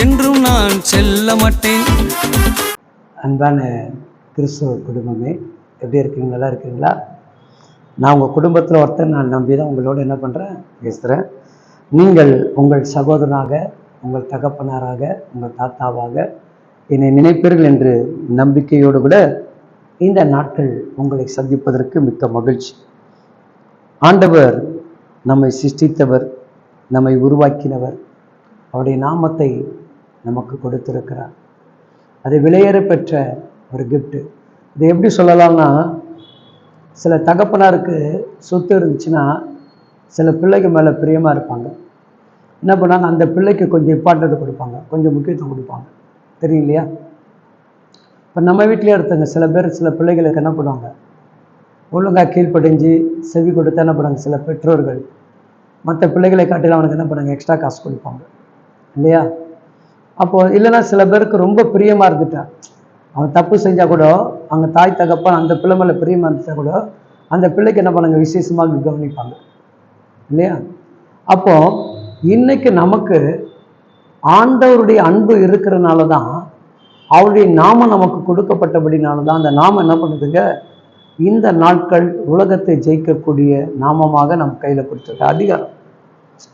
என்றும் நான் செல்ல மாட்டேன். அன்பான கிறிஸ்துவ குடும்பமே, எப்படி இருக்கீங்க? நல்லா இருக்கீங்களா? நான் உங்கள் குடும்பத்தில் ஒருத்தர் நான் நம்பி தான் உங்களோட என்ன பண்ணுறேன், பேசுகிறேன். நீங்கள் உங்கள் சகோதரனாக, உங்கள் தகப்பனாராக, உங்கள் தாத்தாவாக என்னை நினைப்பீர்கள் என்று நம்பிக்கையோடு கூட இந்த நாட்கள் உங்களை சந்திப்பதற்கு மிக்க மகிழ்ச்சி. ஆண்டவர் நம்மை சிருஷ்டித்தவர், நம்மை உருவாக்கினவர், அவருடைய நாமத்தை நமக்கு கொடுத்திருக்கிறார். அது விலையேற பெற்ற ஒரு கிஃப்ட். இது எப்படி சொல்லலாம்னா, சில தகப்பனாருக்கு சொத்து இருந்துச்சுன்னா சில பிள்ளைக்கு மேலே பிரியமாக இருப்பாங்க. என்ன பண்ணாங்க, அந்த பிள்ளைக்கு கொஞ்சம் இம்பார்ட்டன்ட் கொடுப்பாங்க, கொஞ்சம் முக்கியத்துவம் கொடுப்பாங்க. தெரியும் இல்லையா? இப்போ நம்ம வீட்டிலே எடுத்தங்க சில பேர் சில பிள்ளைகளுக்கு என்ன பண்ணுவாங்க, ஒழுங்காக கீழ்ப்படிஞ்சு செவி கொடுத்து என்ன பண்ணாங்க, சில பெற்றோர்கள் மற்ற பிள்ளைகளை காட்டிலும் அவனுக்கு என்ன பண்ணாங்க, எக்ஸ்ட்ரா காசு கொடுப்பாங்க இல்லையா? அப்போது இல்லைன்னா சில பேருக்கு ரொம்ப பிரியமாக இருந்துட்டான், அவன் தப்பு செஞ்சால் கூட அவங்க தாய் தகப்பன் அந்த பிள்ளை மேலே பிரியமாக இருந்துட்டா கூட அந்த பிள்ளைக்கு என்ன பண்ணாங்க, விசேஷமாக கவனிப்பாங்க இல்லையா? அப்போது இன்னைக்கு நமக்கு ஆண்டவருடைய அன்பு இருக்கிறனால தான், அவருடைய நாமம் நமக்கு கொடுக்கப்பட்டபடினால தான் அந்த நாமம் என்ன பண்ணுதுங்க, இந்த நாட்கள் உலகத்தை ஜெயிக்கக்கூடிய நாமமாக நம்ம கையில் கொடுத்துருக்க அதிகாரம்,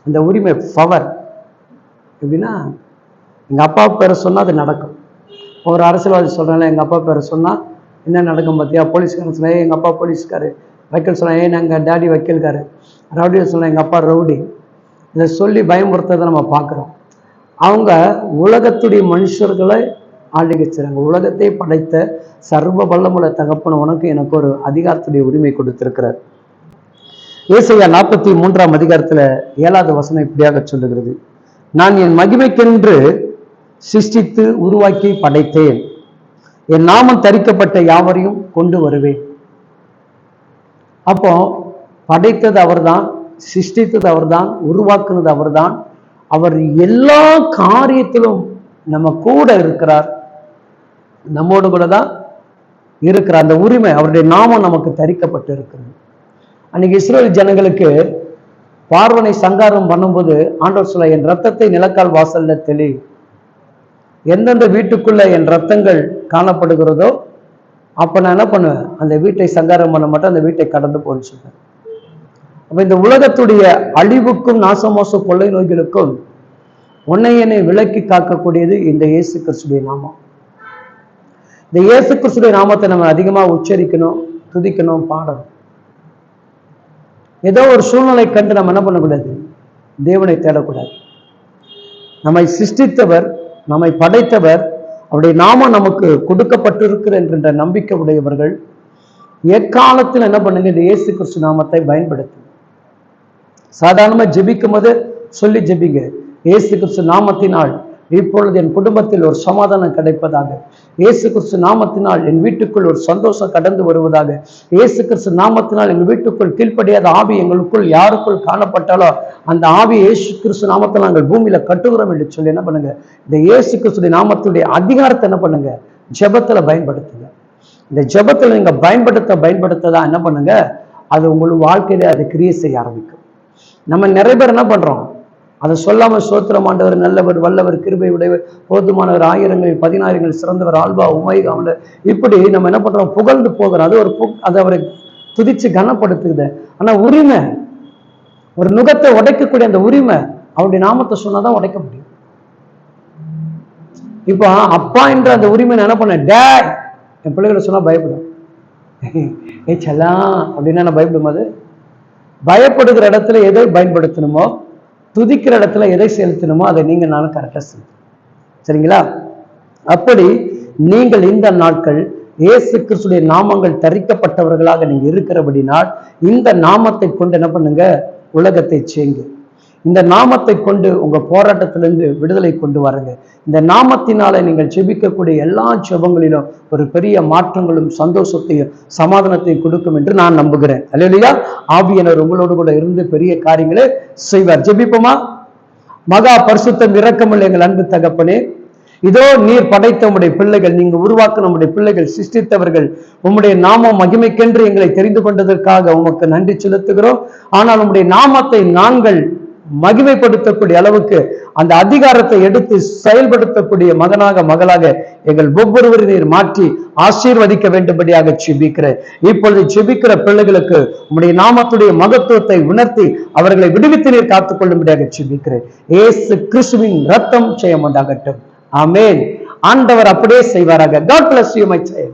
அந்த உரிமை, பவர். எப்படின்னா, எங்கள் அப்பா பேரை சொன்னால் அது நடக்கும். ஒரு அரசியல்வாதி சொல்கிறாங்களே, எங்கள் அப்பா பேரை சொன்னால் என்ன நடக்கும் பார்த்தியா? போலீஸ்காரன் சொன்னால் எங்கள் அப்பா போலீஸ்காரு, வக்கீல் சொன்னால் எங்கள் டேடி வக்கீல்காரு, ரவுடியை சொன்னால் எங்கள் அப்பா ரவுடி. இதை சொல்லி பயமுறுத்ததை நம்ம பார்க்குறோம். அவங்க உலகத்துடைய மனுஷர்களை ஆளுகை செய்கிறாங்க. உலகத்தை படைத்த சர்வ வல்லமுள்ள தகப்பன் உனக்கு எனக்கு ஒரு அதிகாரத்துடைய உரிமை கொடுத்திருக்கிறார். ஏசாயா 43ஆம் அதிகாரத்தில் 7வது வசனம் இப்படியாக சொல்லுகிறது, நான் என் மகிமைக்கென்று சிருஷ்டித்து உருவாக்கி படைத்தேன், என் நாமம் தரிக்கப்பட்ட யாவரையும் கொண்டு வருவேன். அப்போ படைத்தது அவர்தான், சிருஷ்டித்தது அவர்தான், உருவாக்குனது அவர்தான். அவர் எல்லா காரியத்திலும் நம்ம கூட இருக்கிறார், நம்மோடு கூட தான் இருக்கிறார். அந்த உரிமை, அவருடைய நாமம் நமக்கு தரிக்கப்பட்டு இருக்கிறது. அன்னைக்கு இஸ்ரேல் ஜனங்களுக்கு பார்வனை சங்காரம் பண்ணும்போது ஆண்டவர் சொல்ல, என் ரத்தத்தை நிலக்கால் வாசல்ல தெளி, எந்தெந்த வீட்டுக்குள்ள என் ரத்தங்கள் காணப்படுகிறதோ அப்ப நான் என்ன பண்ணுவேன், அந்த வீட்டை சங்காரம் பண்ண மாட்டேன், அந்த வீட்டை கடந்து போன்னு சொல்றேன். அப்ப இந்த உலகத்துடைய அழிவுக்கும் நாசமோச கொள்ளை நோய்களுக்கும் உன்னை விலக்கி காக்கக்கூடியது இந்த இயேசு கிறிஸ்துடைய நாமம். இந்த இயேசு கிறிஸ்துடைய நாமத்தை நம்ம அதிகமா உச்சரிக்கணும், துதிக்கணும், பாடணும். ஏதோ ஒரு சூழ்நிலை கண்டு நம்ம என்ன பண்ணக்கூடாது, தேவனை தேடக்கூடாது. நம்மை சிருஷ்டித்தவர், நம்மை படைத்தவர், அவருடைய நாமம் நமக்கு கொடுக்கப்பட்டிருக்கிற என்கின்ற நம்பிக்கை உடையவர்கள் எக்காலத்தில் என்ன பண்ணுங்க, இந்த இயேசு கிறிஸ்து நாமத்தை பயன்படுத்து. சாதாரணமா ஜெபிக்கும் போது சொல்லி ஜெபிங்க, இயேசு கிறிஸ்து நாமத்தினால் இப்பொழுது என் குடும்பத்தில் ஒரு சமாதானம் கிடைப்பதாக, இயேசு கிறிஸ்து நாமத்தினால் என் வீட்டுக்குள் ஒரு சந்தோஷம் கடந்து வருவதாக, இயேசு கிறிஸ்து நாமத்தினால் எங்கள் வீட்டுக்குள் கீழ்ப்படியாத ஆவி எங்களுக்குள் யாருக்குள் காணப்பட்டாலோ அந்த ஆவி இயேசு கிறிஸ்து நாமத்தில் நாங்கள் பூமியில கட்டுகிறோம் என்று சொல்லி என்ன பண்ணுங்க, இந்த இயேசு கிறிஸ்துடைய நாமத்துடைய அதிகாரத்தை என்ன பண்ணுங்க, ஜெபத்துல பயன்படுத்துங்க. இந்த ஜெபத்துல நீங்க பயன்படுத்ததான் என்ன பண்ணுங்க, அது உங்களுக்கு வாழ்க்கையில அதை கிரியை செய்ய ஆரம்பிக்கும். நம்ம நிறைய பேர் என்ன பண்றோம், அதை சொல்லாம சோத்திரம் ஆண்டவர் நல்லவர், வல்லவர், கிருபை உடையவர், போதுமானவர், ஆயிரங்களில் 10,000 சிறந்தவர், ஆல்பா உமைகாமல, இப்படி நம்ம என்ன பண்றோம், புகழ்ந்து போகிறோம். அது ஒரு அது அவரை துதிச்சு கனப்படுத்துது. ஆனா உரிமை, ஒரு நுகத்தை உடைக்கக்கூடிய அந்த உரிமை அவருடைய நாமத்தை சொன்னாதான் உடைக்க முடியும். இப்போ அப்பா என்ற அந்த உரிமை என்ன பண்ண, டேட் என் பிள்ளைகளை சொன்னா பயப்படும், ஏ செல்லாம் அப்படின்னா நான் பயப்படும். அது பயப்படுகிற இடத்துல எதை பயன்படுத்தணுமோ, துதிக்கிற இடத்துல எதை செலுத்தணுமோ அதை நீங்க நானும் கரெக்டா செலுத்தணும். சரிங்களா? அப்படி நீங்கள் இந்த நாட்கள் இயேசு கிறிஸ்துடைய நாமங்கள் தரிக்கப்பட்டவர்களாக நீங்க இருக்கிறபடினால் இந்த நாமத்தை கொண்டு என்ன பண்ணுங்க, உலகத்தை செய்யுங்க. இந்த நாமத்தை கொண்டு உங்க போராட்டத்திலிருந்து விடுதலை கொண்டு வாருங்க. இந்த நாமத்தினால நீங்கள் ஜெபிக்கக்கூடிய எல்லா ஜெபங்களிலும் ஒரு பெரிய மாற்றங்களும் சந்தோஷத்தையும் சமாதானத்தையும் கொடுக்கும் என்று நான் நம்புகிறேன். அல்லேலூயா. ஆவியானவர் உங்களோடு கூட இருந்து பெரிய காரியங்களை செய்வார். ஜெபிப்போமா? மகா பரிசுத்தம் இரக்கமுள்ள எங்கள் அன்பு தகப்பனே, இதோ நீர் படைத்த உம்முடைய பிள்ளைகள், நீங்க உருவாக்க நம்முடைய பிள்ளைகள், சிருஷ்டித்தவர்கள், உம்முடைய நாமம் மகிமைக்கென்று எங்களை தெரிந்து கொண்டதற்காக உமக்கு நன்றி செலுத்துகிறோம். ஆனால் உம்முடைய நாமத்தை நாங்கள் மகிமைப்படுத்தக்கூடிய அளவுக்கு அந்த அதிகாரத்தை எடுத்து செயல்படுத்தக்கூடிய மகனாக மகளாக எங்கள் ஒவ்வொருவரையும் நீர் மாற்றி ஆசீர்வதிக்க வேண்டும்படியாக ஜெபிக்கிறேன். இப்பொழுது ஜெபிக்கிற பிள்ளைகளுக்கு உம்முடைய நாமத்துடைய மகத்துவத்தை உணர்த்தி அவர்களை விடுவித்து நீர் காத்துக் கொள்ளும்படியாக ஜெபிக்கிறேன். இயேசு கிறிஸ்துவின் ரத்தம் ஜெயம் உண்டாகட்டும். ஆமென். ஆண்டவர் அப்படியே செய்வாராக. God bless you my child.